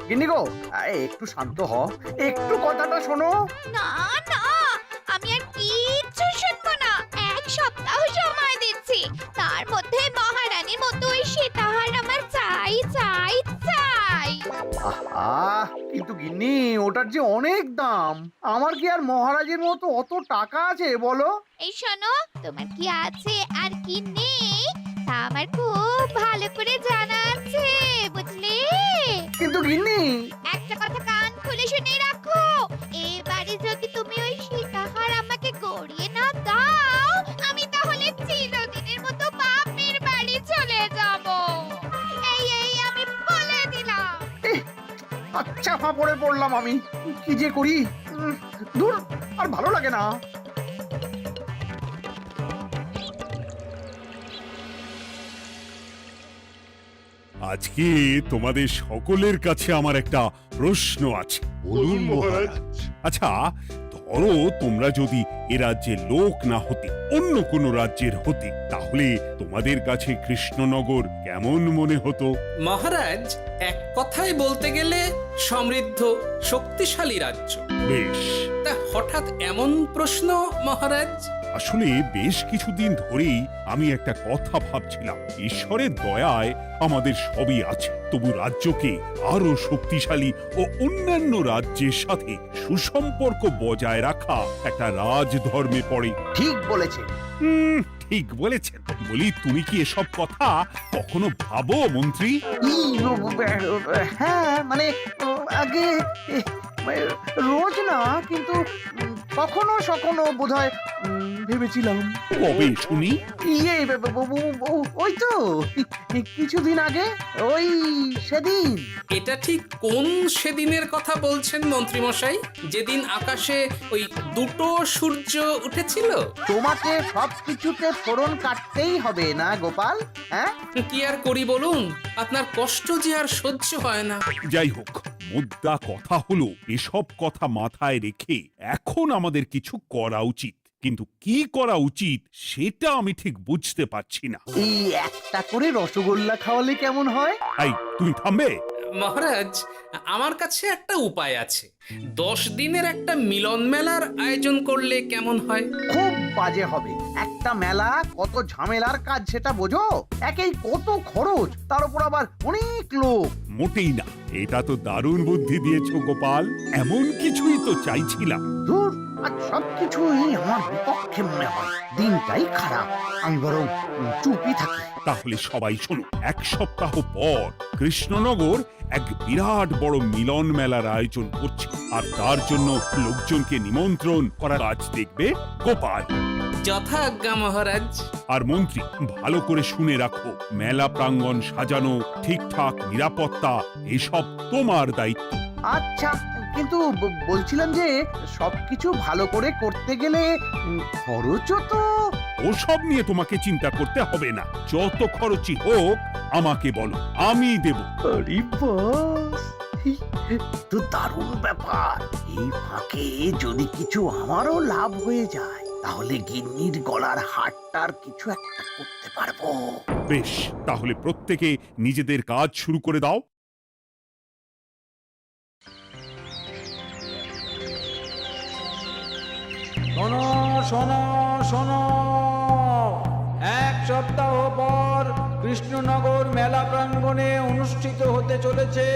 গিন্নি গো, একটু শান্ত হও, একটু কথাটা শোনো। না না, আমি আর কিচ্ছু শুনবো না। এক সপ্তাহ সময় দিচ্ছি, তার মধ্যে মহারানীর মতো ওই সীতাহার আমার চাই চাই চাই। আহা, কিন্তু গিন্নি ওটার যে অনেক দাম। আমার কি আর মহারাজের মতো অত টাকা আছে বলো? এই শোনো, তোমার কি আছে আর কি নেই তা আমার খুব ভালো করে জানা আছে, বুঝলে? কিন্তু গিন্নি, একটা কথা কান খুলে শুনে রাখো, এবারে যদি তুমি ওই সীতাহার আমাকে গড়িয়ে না দাও, আমি তাহলে চিরদিনের মতো বাপের বাড়ি চলে যাব। এই এই আমি বলে দিলাম। আচ্ছা ফাঁপড়ে পড়লাম আমি। কি যে করি, দূর, আর ভালো লাগে না। আজকে তোমাদের সকলের কাছে আমার একটা প্রশ্ন আছে। বলুন মহারাজ। আচ্ছা, ধরো তোমরা যদি এ রাজ্যের লোক না হতে, অন্য কোনো রাজ্যের হতে, তাহলে তোমাদের কাছে কৃষ্ণনগর কেমন মনে হতো? মহারাজ, এক কথায় বলতে গেলে সমৃদ্ধ শক্তিশালী রাজ্য। বেশ, তা হঠাৎ এমন প্রশ্ন মহারাজ? আসলে বেশ কিছুদিন ধরেই আমি একটা কথা ভাবছিলাম। ঈশ্বরের দয়ায় আমাদের সবই আছে, তবু রাজ্যকে আরো শক্তিশালী ও অন্যান্য রাজ্যের সাথে সুসম্পর্ক বজায় রাখা একটা রাজধর্মে পড়ে। ঠিক বলেছে। ঠিক বলেছেন। বলি, তুমি কি এসব কথা কখনো ভাবো মন্ত্রী? হ্যাঁ, মানে আগে রোজ না, কিন্তু কখনো সখনো বোধহয় ভেবেছিলাম। কবে শুনি? ইয়ে, ওই তো কিছুদিন আগে, ওই সেদিন। এটা ঠিক কোন সেদিনের কথা বলছেন মন্ত্রী মশাই? যেদিন আকাশে ওই দুটো সূর্য উঠেছিল? তোমাকে সবকিছুতে ফোড়ন কাটতেই হবে না গোপাল, হ্যাঁ? কি আর করি বলুন, আপনার কষ্ট যে আর সহ্য হয় না। যাই হোক, মুদ্রা কথা হলো, এসব কথা মাথায় রেখে এখন আমাদের কিছু করা উচিত। কিন্তু কি করা উচিত সেটা আমি ঠিক বুঝতে পারছি না। এই একটা করে রসগোল্লা খাওয়ালে কেমন হয়? এই, তুমি থামবে? মহারাজ, আমার কাছে একটা উপায় আছে। 10 দিনের একটা মিলন মেলার আয়োজন করলে কেমন হয়? খুব বাজে হবে। একটা মেলা কত ঝামেলার কাজ সেটা বোঝো? একেই কত খরচ, তার উপর আবার অনেক লোক। মোটেই না, এটা তো দারুণ বুদ্ধি দিয়েছো গোপাল। এমন কিছুই তো চাইছিলাম। দূর, আর সবকিছুই আমার বিপক্ষে মনে হয়। দিনটাই খারাপ, আমি বরং চুপই থাকি। তাহলে সবাই শোনো, 1 সপ্তাহ পর কৃষ্ণনগর এক বিরাট বড় মিলন মেলার আয়োজন করছে, আর তার জন্য লোকজনকে নিমন্ত্রণ করার কাজ দেখবে গোপাল। যথা আজ্ঞা মহারাজ। আর মন্ত্রী, ভালো করে শুনে রাখো, মেলা প্রাঙ্গণ সাজানো, ঠিকঠাক নিরাপত্তা, এসব তোমার দায়িত্ব। আচ্ছা, কিন্তু বলছিলাম যে সবকিছু ভালো করে করতে গেলে খরচও তো। ওসব নিয়ে তোমাকে চিন্তা করতে হবে না। যত খরচই হোক আমাকে বলো, আমি দেব। আরে বাস, তো দারুণ ব্যাপার। এই ফাঁকে যদি কিছু আমারও লাভ হয়ে যায়, তাহলে গিন্নির গলার হারটার কিছু একটা করতে পারবো। বেশ, তাহলে প্রত্যেকে নিজেদের কাজ শুরু করে দাও। শোনো শোনো শোনো, 1 সপ্তাহ পর কৃষ্ণনগর মেলা প্রাঙ্গণে অনুষ্ঠিত হতে চলেছে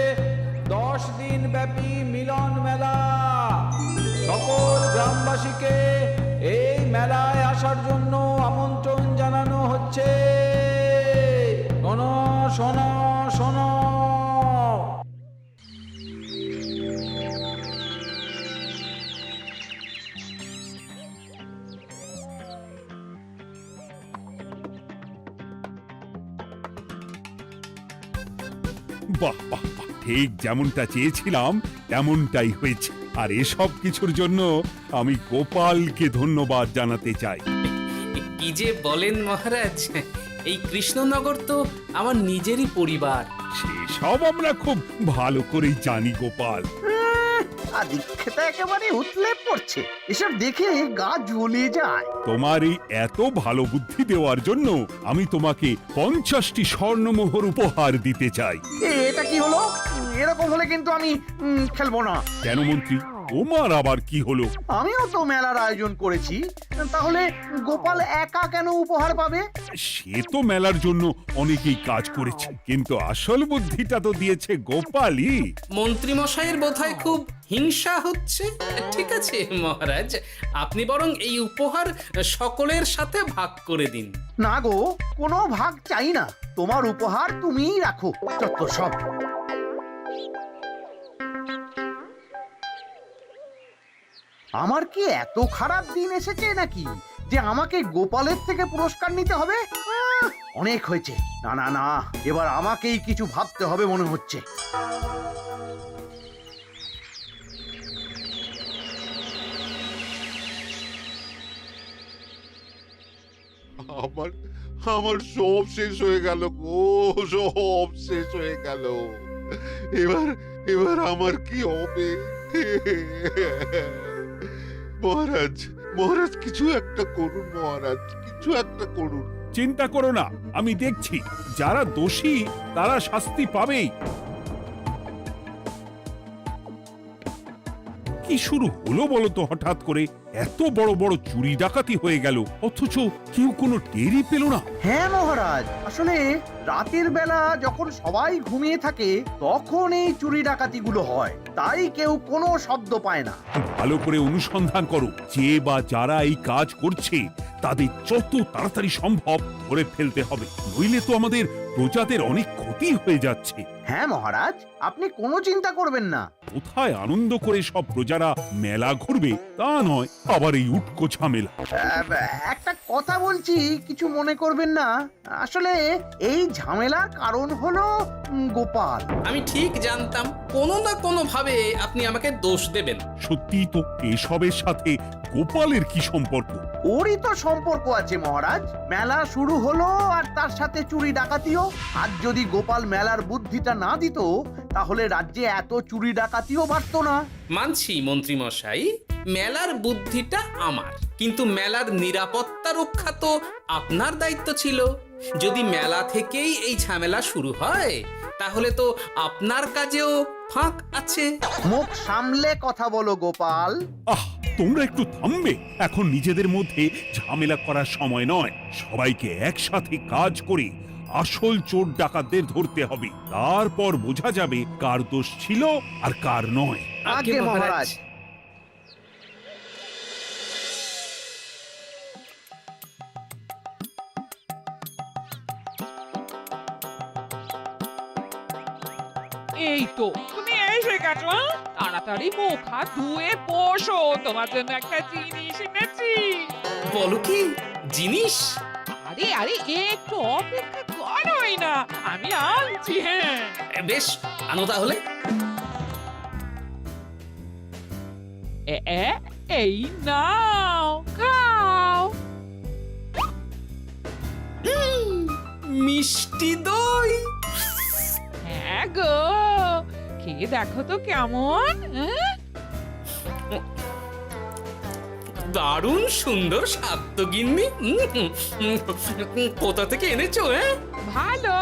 10 দিন ব্যাপী মিলন মেলা। সকল গ্রামবাসীকে এই মেলায় আসার জন্য আমন্ত্রণ জানানো হচ্ছে। শোনো শোনো শোনো। বাহ বাহ বাহ, ঠিক যেমনটা চেয়েছিলাম তেমনটাই হয়েছে। আর এসব কিছুর জন্য আমি গোপালকে ধন্যবাদ জানাতে চাই। কি যে বলেন মহারাজ, এই কৃষ্ণনগর তো আমার নিজেরই পরিবার। সেসব আমরা খুব ভালো করেই জানি গোপাল। দীক্ষেতা একেবারে উতলে পড়ছে। এসব দেখে গা জ্বলে যায়। তোমার এই এত ভালো বুদ্ধি দেওয়ার জন্য আমি তোমাকে 50টি স্বর্ণমোহর উপহার দিতে চাই। এটা কি হলো? এরকম হলে কিন্তু আমি খেলবো না। কেন মন্ত্রী, তোমার আবার কি হলো? আমিও তো মেলার আয়োজন করেছি, তাহলে গোপাল একা কেন উপহার পাবে? সে তো মেলার জন্য অনেকেই কাজ করেছে, কিন্তু আসল বুদ্ধিটা তো দিয়েছে গোপালই। মন্ত্রী মশাইয়ের বোধহয় খুব হিংসা হচ্ছে। ঠিক আছে মহারাজ, আপনি বরং এই উপহার সকলের সাথে ভাগ করে দিন। না গো, কোনো ভাগ চাই না। তোমার উপহার তুমিই রাখো। যত সব। আমার কি এত খারাপ দিন এসেছে নাকি যে আমাকে গোপালের থেকে পুরস্কার নিতে হবে? অনেক হয়েছে। না না না, এবার আমাকেই কিছু ভাবতে হবে মনে হচ্ছে। আমার আমার সব শেষ হয়ে গেল গো, সব শেষ হয়ে গেল। এবার এবার আমার কি হবে? মহারাজ, মহারাজ কিছু একটা করুন, মহারাজ কিছু একটা করুন। চিন্তা করো না, আমি দেখছি। যারা দোষী তারা শাস্তি পাবেই। কি শুরু হলো বলো তো হঠাৎ করে? এত বড় বড় চুরি ডাকাতি হয়ে গেল, অথচ কেউ কোনো টেরই পেল না। হ্যাঁ মহারাজ, আসলে রাতের বেলা যখন সবাই ঘুমিয়ে থাকে তখন এই চুরি ডাকাতিগুলো হয়, তাই কেউ কোনো শব্দ পায় না। ভালো করে অনুসন্ধান করো, যে বা যারা এই কাজ করছে তাদের যত তাড়াতাড়ি সম্ভব ধরে ফেলতে হবে, নইলে তো আমাদের প্রজাদের অনেক ক্ষতি হয়ে যাচ্ছে। হ্যাঁ মহারাজ, আপনি কোনো চিন্তা করবেন না। কোথায় আনন্দ করে সব প্রজারা মেলা ঘুরবে তা নয়, আবার এই উটকো ঝামেলা। একটা কথা বলছি, কিছু মনে করবেন না। আসলে এই ঝামেলার কারণ হলো গোপাল। আমি ঠিক জানতাম কোনো না কোনো ভাবে আপনি আমাকে দোষ দেবেন। সত্যি তো, এসবের সাথে গোপালের কি সম্পর্ক? ওরই তো সম্পর্ক আছে মহারাজ। মেলা শুরু হলো আর তার সাথে চুরি ডাকাতিও। আর যদি গোপাল মেলার বুদ্ধিটা না দিত তাহলে রাজ্যে এত চুরি ডাকাতিও বাড়তো না। মানছি মন্ত্রী মশাই, মেলার বুদ্ধিটা আমার, কিন্তু মেলার নিরাপত্তা রক্ষা তো আপনার দায়িত্ব ছিল। যদি মেলা থেকেই এই ঝামেলা শুরু হয় তাহলে তো আপনার কাজেও ফাঁক আছে। মুখ সামলে কথা বলো গোপাল। আহ, তোমরা একটু থামবে? এখন নিজেদের মধ্যে ঝামেলা করার সময় নয়। সবাইকে একসাথে কাজ করে আসল চোর ডাকাতদের ধরতে হবে, তারপর বোঝা যাবে কার দোষ ছিল আর কার নয়। আগে মহারাজ। এই তো তুমি এসে গেছো। তাড়াতাড়ি মুখ হাত ধুয়ে বসো, তোমার জন্য একটা জিনিস এনেছি। বলো কি জিনিস? আরে আরে একটু অপেক্ষা করোই না, আমি আনছি। হ্যাঁ বেশ, আনো তাহলে। এই নাও, খাও। মিষ্টি দই। হ্যাঁ গো, খেয়ে দেখো তো কেমন। দারুণ সুন্দর স্বাদ তো গিন্নি। কোথা থেকে এনেছো? ভালো,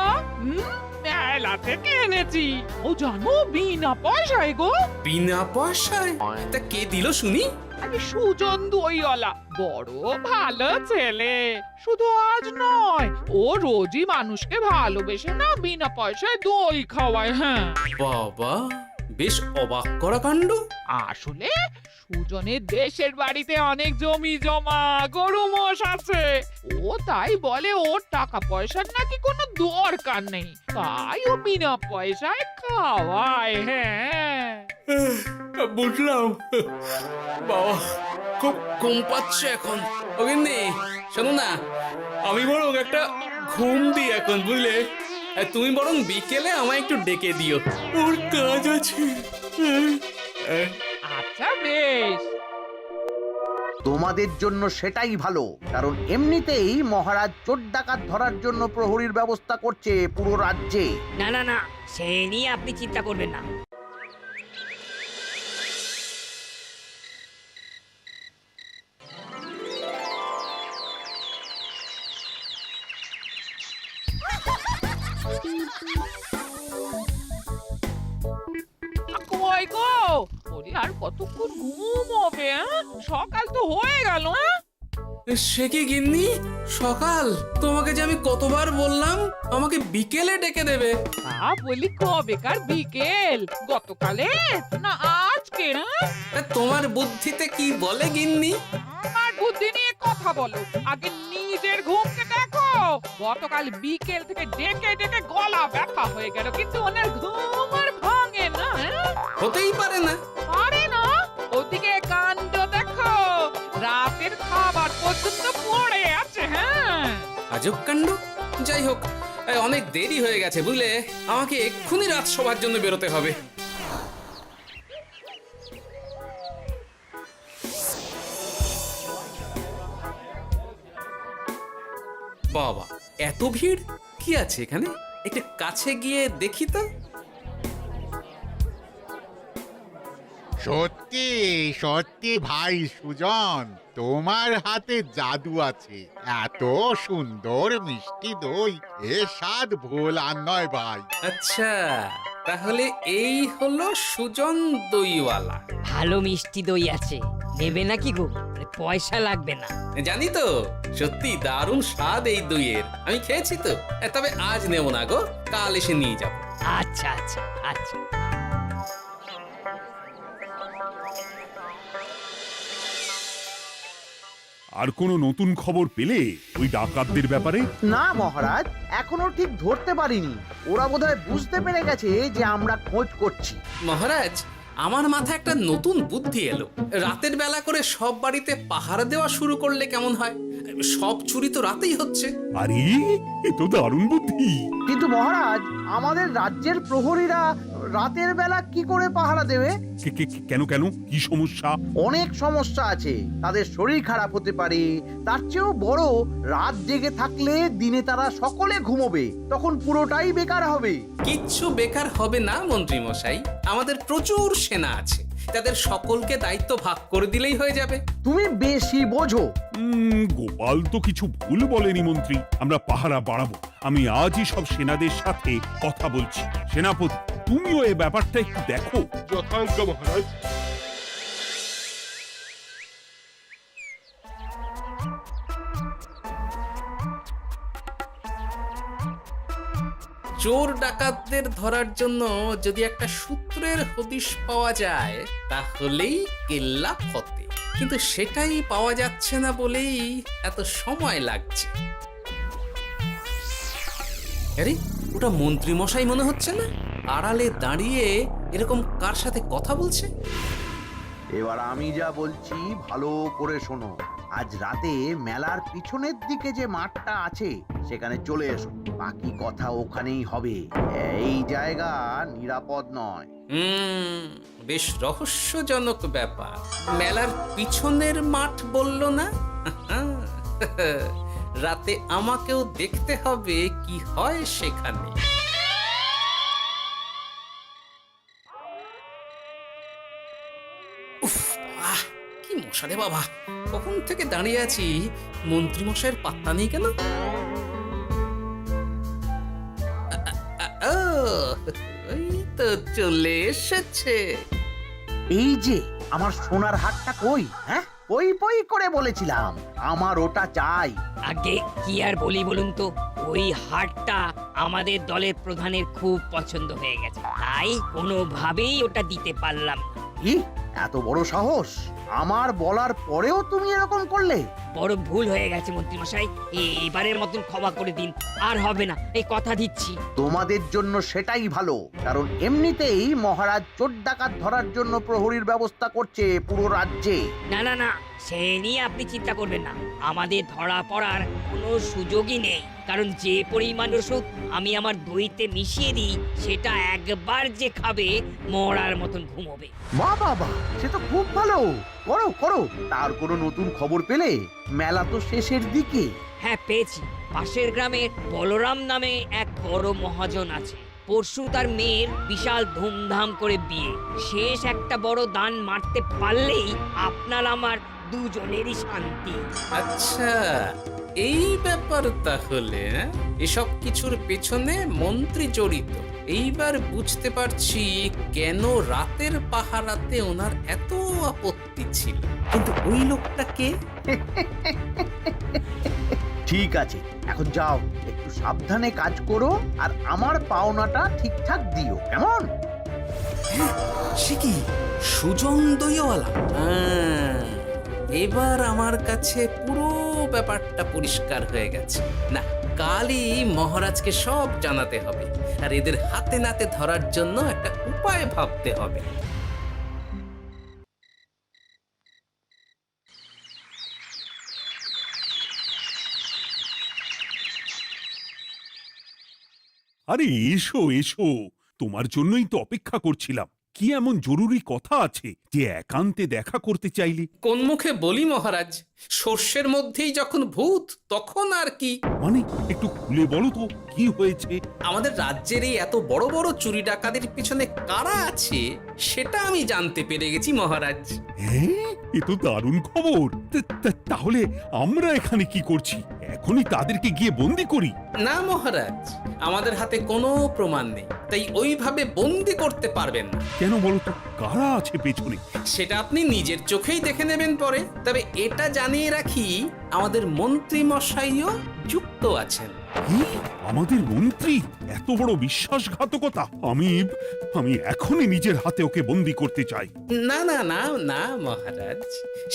মেলা থেকে এনেছি। ও জানো, বিনা পয়সায় গো। বিনা পয়সায়? তা কে দিল শুনি? আরে সুজন দইওয়ালা, বড় ভালো ছেলে। শুধু আজ নয়, ও রোজই মানুষকে ভালোবেসে না বিনা পয়সায় দই খাওয়ায়। হ্যাঁ বাবা, বেশ অবাক করা কাণ্ড। আসলে সুজনের দেশের বাড়িতে অনেক জমি জমা, গরু মোষ আছে। ও তাই বলে ওর টাকা পয়সার নাকি কোনো দরকার নেই, তাই ও বিনা পয়সায় খাওয়ায়। হ্যাঁ বুঝলাম। বাবা, খুব ঘুম পাচ্ছে এখন। ও গিন্নি, শোনো না, আমি বরং একটা ঘুম দিই এখন, বুঝলে? তুমি বরং বিকেলে আমায় একটু ডেকে দিও, ওর কাজ আছে। আচ্ছা বেশ। তোমাদের জন্য সেটাই ভালো, কারণ এমনিতেই মহারাজ চোর ডাকাত ধরার জন্য প্রহরীর ব্যবস্থা করছে পুরো রাজ্যে। না না না, সে নিয়ে আপনি চিন্তা করবেন না। কই গো? ওরে আর কতক্ষণ ঘুমোবে? সকাল তো হয়ে গেল। সে কি গিন্নি, সকাল? তোমাকে যে আমি কতবার বললাম আমাকে বিকেলে ডেকে দেবে। তা বলি কবেকার বিকেল? গতকালে না আজকে? তোমার বুদ্ধিতে কি বলে গিন্নি? আমার বুদ্ধি নিয়ে কথা বলো, আগে নিজের ঘুমকে দেখো। গতকাল বিকেল থেকে ডেকে ডেকে গলা ব্যথা হয়ে গেল, কিন্তু ওনার ঘুম আর ভাঙে না। হতেই পারে না। পারে না? ওদিকে কাণ্ড দেখো, রাতের খাবার পর্যন্ত পড়ে আছে। হ্যাঁ, আজব কাণ্ড। যাই হোক, অনেক দেরি হয়ে গেছে বুঝলে, আমাকে এক্ষুনি রাজসভার জন্য বেরোতে হবে। বাবা, এত ভিড় কি আছে এখানে? একটু কাছে গিয়ে দেখি তো। সত্যি সত্যি ভাই সুজন, তোমার হাতে জাদু আছে। এত সুন্দর মিষ্টি দই, এ স্বাদ ভোলার নয় ভাই। আচ্ছা, তাহলে এই হলো সুজন দইওয়ালা। ভালো মিষ্টি দই আছে, নেবে নাকি গো? পয়সা লাগবে না। জানি তো, সত্যি দারুণ স্বাদ এই দইয়ের। আমি খেয়েছি তো। তবে আজ নেব না গো, কাল এসে নিয়ে যাব। আচ্ছা আচ্ছা আচ্ছা। আর কোনো নতুন খবর পেলে ওই ডাকাতদের ব্যাপারে? না মহারাজ, এখনো ঠিক ধরতে পারিনি। ওরা বোধহয় বুঝতে পেরে গেছে যে আমরা খোঁজ করছি। মহারাজ, আমার মাথায় একটা নতুন বুদ্ধি এলো। রাতের বেলা করে সব বাড়িতে পাহারা দেওয়া শুরু করলে কেমন হয়? সব চুরি তো রাতেই হচ্ছে। আরে, এ তো দারুণ বুদ্ধি। কিন্তু মহারাজ, আমাদের রাজ্যের প্রহরীরা রাতের বেলা কি করে পাহারা দেবে? কেন কেন, কি সমস্যা? অনেক সমস্যা আছে। তাদের শরীর খারাপ হতে পারে, তার চেয়েও বড়, রাত জেগে থাকলে দিনে তারা সকলে ঘুমোবে, তখন পুরোটাই বেকার হবে। কিচ্ছু বেকার হবে না মন্ত্রী মশাই, আমাদের প্রচুর সেনা আছে। তাদের সকলকে দায়িত্ব ভাগ করে দিলেই হয়ে যাবে। তুমি বেশি বোঝো। গোপাল তো কিছু ভুল বলেনি মন্ত্রী। আমরা পাহারা বাড়াবো। আমি আজই সব সেনাদের সাথে কথা বলছি। সেনাপতি, তুমিও এই ব্যাপারটা একটু দেখো। যথাজ্ঞা মহারাজ। চোর ডাকাতদের ধরার জন্য যদি একটা সূত্রের হদিশ পাওয়া যায় তাহলেই কেল্লা ফতে, কিন্তু সেটাই পাওয়া যাচ্ছে না বলেই এত সময় লাগছে। আরে, ওটা মন্ত্রী মশাই মনে হচ্ছে না? আড়ালে দাঁড়িয়ে এরকম কার সাথে কথা বলছে? এবার আমি যা বলছি ভালো করে শোনো। আজ রাতে মেলার পিছনের দিকে যে মাঠটা আছে সেখানে চলে এসো। বাকি কথা ওখানেই হবে। এই জায়গা নিরাপদ নয়। বেশ রহস্যজনক ব্যাপার। মেলার পিছনের মাঠ বললো না? রাতে আমাকেও দেখতে হবে কি হয় সেখানে। উফ, কি মশা রে বাবা! কখন থেকে দাঁড়িয়ে আছি, মন্ত্রী মশাইয়ের পাত্তা নেই কেন? ওই তো চলে এসেছে। এই যে আমার সোনার হাটটা কই? হ্যাঁ, পই পই করে বলেছিলাম আমার ওটা চাই। আগে কি আর বলি বলুন তো, ওই হারটা আমাদের দলের প্রধানের খুব পছন্দ হয়ে গেছে, তাই কোনোভাবেই ওটা দিতে পারলাম না। কি এত বড় সাহস! আমার বলার পরেও তুমি এরকম করলে? বড় ভুল হয়ে গেছে মন্ত্রী মশাই, এবারের মতন ক্ষমা করে দিন, আর হবে না, এই কথা দিচ্ছি। তোমাদের জন্য সেটাই ভালো, কারণ এমনিতেই মহারাজ চোর ডাকাত ধরার জন্য প্রহরীর ব্যবস্থা করছে পুরো রাজ্যে। না না না, সে নিয়ে আপনি চিন্তা করবেন না। আমাদের ধরা পড়ার কোনো সুযোগই নেই, কারণ যে পরিমাণ ওষুধ আমি আমার দইতে মিশিয়ে দিই সেটা একবার যে খাবে মরার মতন ঘুমোবে। বাহ বাবা, সে তো খুব ভালো। করো করো। তার কোনো নতুন খবর পেলে? মেলা তো শেষের দিকে। হ্যাঁ, পেয়েছি। পাশের গ্রামের বলরাম নামে এক বড় মহাজন আছে। পরশু তার মেয়ের বিশাল ধুমধাম করে বিয়ে। শেষ একটা বড় দান মারতে পারলেই আপনার আমার দুজনেরই শান্তি। আচ্ছা, এই ব্যাপার তাহলে। এসব কিছুর পেছনে মন্ত্রী জড়িত, এইবার বুঝতে পারছি কেন রাতের পাহারাতে ওনার এত আপত্তি ছিল। কিন্তু ওই লোকটা কে? ঠিক আছে, এখন যাও, একটু সাবধানে কাজ করো আর আমার পাওনাটা ঠিকঠাক দিও, কেমন? সে কি সুজন দইওয়ালা? এবার আমার কাছে পুরো ব্যাপারটা পরিষ্কার হয়ে গেছে। না, কালই মহারাজকে সব জানাতে হবে, আর এদের হাতে নাতে ধরার জন্য একটা উপায় ভাবতে হবে। আরে এসো এসো, তোমার জন্যই তো অপেক্ষা করছিলাম। কি এমন জরুরি কথা আছে যে একান্তে দেখা করতে চাইলি? কোন মুখে বলি মহারাজ, সর্ষের মধ্যেই যখন ভূত তখন আর কি। মানে একটু খুলে বলো তো কি হয়েছে? আমাদের রাজ্যের এই এত বড় বড় চুরি ডাকাতির পিছনে কারা আছে সেটা আমি জানতে পেরে গেছি মহারাজ। হ্যাঁ, এ তো দারুণ খবর। তাহলে আমরা এখানে কি করছি? এখনই তাদেরকে গিয়ে বন্দি করি? না মহারাজ, আমাদের হাতে কোনো প্রমাণ নেই, তাই ওইভাবে বন্দি করতে পারবেন না। কেন বলো তো, কারা আছে পেছনে? সেটা আপনি নিজের চোখেই দেখে নেবেন পরে। তবে এটা জানিয়ে রাখি, আমাদের মন্ত্রী মশাইও যুক্ত আছেন। কি? আমাদের মন্ত্রী? এত বড় বিশ্বাসঘাতকতা! আমি এখনই নিজের হাতে ওকে বন্দি করতে চাই। না না না না মহারাজ,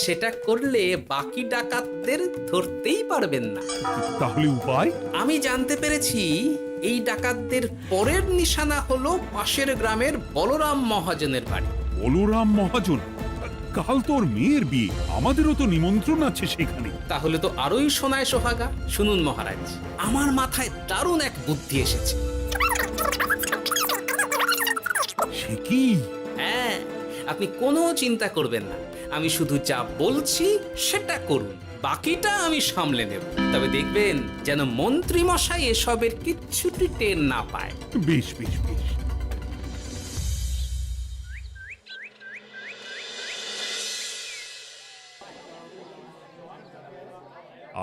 সেটা করলে বাকি ডাকাতদের ধরতেই পারবেন না। তাহলে উপায়? আমি জানতে পেরেছি এই ডাকাতদের পরের নিশানা হলো পাশের গ্রামের বলরাম মহাজনের বাড়ি। বলরাম মহাজন? কাল তোর মেয়ের বিয়ে, আমাদেরও তো নিমন্ত্রণ আছে সেখানে। তাহলে তো আরোই সোনায় সোহাগা। শুনুন মহারাজ, আমার মাথায় দারুণ এক বুদ্ধি এসেছে। সে কি? হ্যাঁ, আপনি কোনো চিন্তা করবেন না, আমি শুধু যা বলছি সেটা করুন, বাকিটা আমি সামলে নেব। তবে দেখবেন যেন মন্ত্রী মশাই এসবের কিচ্ছুটি টের না পায়। বেশ বেশ বেশ।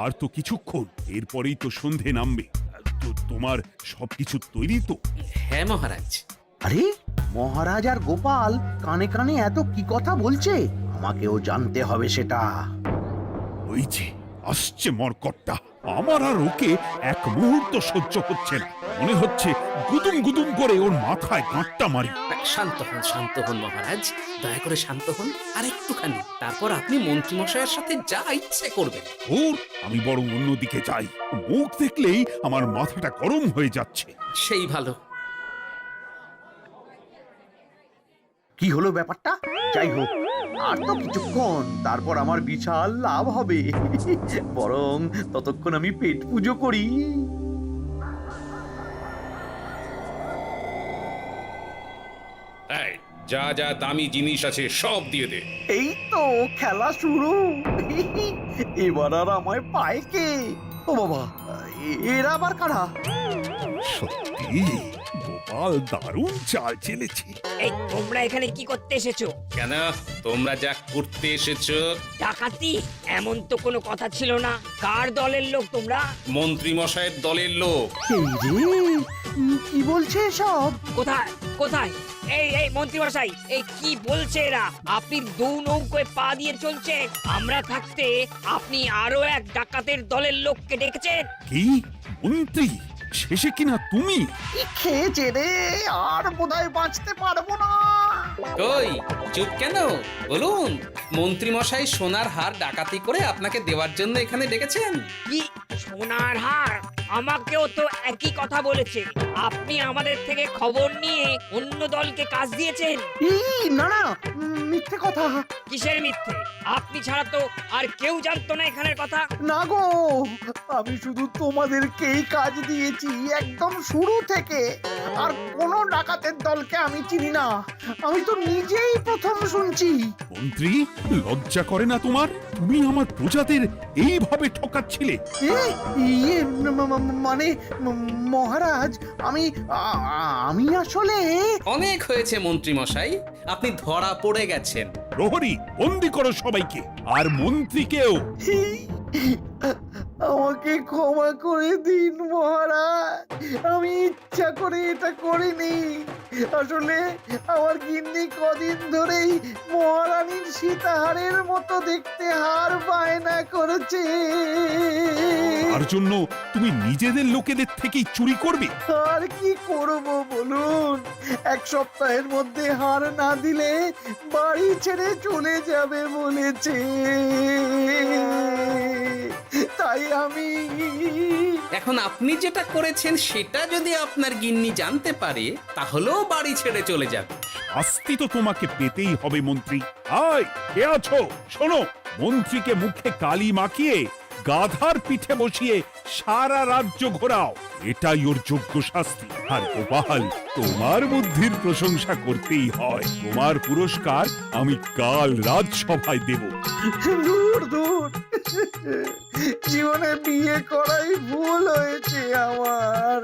আর তো কিছুক্ষণ, এরপরেই তো সন্ধে নামবে। তোমার সবকিছু তৈরি তো? হ্যাঁ মহারাজ। আরে মহারাজ আর গোপাল কানে কানে এত কি কথা বলছে, আমাকেও জানতে হবে সেটা। ওই যে আসছে মরকটটা, আমার আর ওকে এক মুহূর্ত সহ্য হচ্ছে না। মনে হচ্ছে গুদুম গুদুম করে ওর মাথায় গাঁটটা মারি। শান্ত হন মহারাজ, দয়া করে শান্ত হন আর একটুখানি। তারপর আপনি মন্ত্রী মশাইয়ের সাথে যা ইচ্ছে করবেন। ওর আমি বরং অন্যদিকে যাই, মুখ দেখলেই আমার মাথাটা গরম হয়ে যাচ্ছে। সেই ভালো। কি হলো ব্যাপারটা? যাই হোক, আর তো কিছুক্ষণ, তারপর আমার বিশাল লাভ হবে। বরং ততক্ষণ আমি পেট পুজো করি। যা যা দামি জিনিস আছে সব দিয়ে দে। এই তো খেলা শুরু। এবার আর আমায় পায় কে? ও বাবা, এরা আবার কারা? সত্যি গোপাল দারুণ চাল চেলেছে। এই তোমরা এখানে কি করতে এসেছো? কেন, তোমরা যা করতে এসেছো? ডাকাতি? এমন তো কোনো কথা ছিল না। কার দলের লোক তোমরা? মন্ত্রী মশাইয়ের দলের লোক। এই রে, কি বলছে সব? কোথায় কোথায়? এই মন্ত্রী মশাই, এই কি বলছে এরা? আপনি দু নৌকোয় পা দিয়ে চলছে, আমরা থাকতে আপনি আরো এক ডাকাতের দলের লোককে ডেকেছেন। কি মন্ত্রী? শেষে কিনা তুমি? কি খেয়েছে রে, আর বোধহয় বাঁচতে পারবো না। কই, চুপ কেন? বলুন, মন্ত্রী মশাই সোনার হার ডাকাতি করে আপনাকে দেওয়ার জন্য এখানে ডেকেছেন। কি সোনার হার? আমাকেও তো একই কথা বলেছে। আপনি আমাদের থেকে খবর নিয়ে অন্য দলকে কাজ দিয়েছেন। এই না না, মিথ্যে কথা। কিসের মিথ্যে? আপনি ছাড়া তো আর কেউ জানতো না এখানের কথা। না গো, আমি শুধু তোমাদেরকেই কাজ দিয়েছি একদম শুরু থেকে। আর কোনো ডাকাতের দলকে আমি চিনি না, আমি তো নিজেই প্রথম শুনছি। মন্ত্রী, লজ্জা করে না তোমার? তুমি আমার প্রজাদের এইভাবে ঠকাচ্ছিলে। ইয়ে মানে মহারাজ, আমি আসলে অনেক হয়েছে মন্ত্রী মশাই, আপনি ধরা পড়ে গেছেন। প্রহরী, বন্দি করো সবাইকে, আর মন্ত্রীকেও। আমাকে ক্ষমা করে দিন মহারাজ, আমি ইচ্ছা করে এটা করিনি। আসলে আমার গিন্নি কদিন ধরেই মহারানীর সীতাহারের মতো দেখতে হার বায়না করেছে। তার জন্য তুমি নিজেদের লোকেদের থেকেই চুরি করবে? আর কি করব বলুন, এক সপ্তাহের মধ্যে হার না দিলে বাড়ি ছেড়ে চলে যাবে বলেছে। তাই আমি এখন আপনি যেটা করেছেন সেটা যদি আপনার গিন্নি জানতে পারে তাহলেও বাড়ি ছেড়ে চলে যাবে। শাস্তি তো তোমাকে পেতেই হবে মন্ত্রী। আয়, কে আছো? শোনো, মন্ত্রীকে মুখে কালি মাখিয়ে গাধার পিঠে বসিয়ে সারা রাজ্য ঘোরাও, এটাই ওর যোগ্য শাস্তি। আর গোপাল, তোমার বুদ্ধির প্রশংসা করতেই হয়। তোমার পুরস্কার আমি কাল রাজসভায় দেব। দূর দূর, জীবনে বিয়ে করাই ভুল হয়েছে আমার।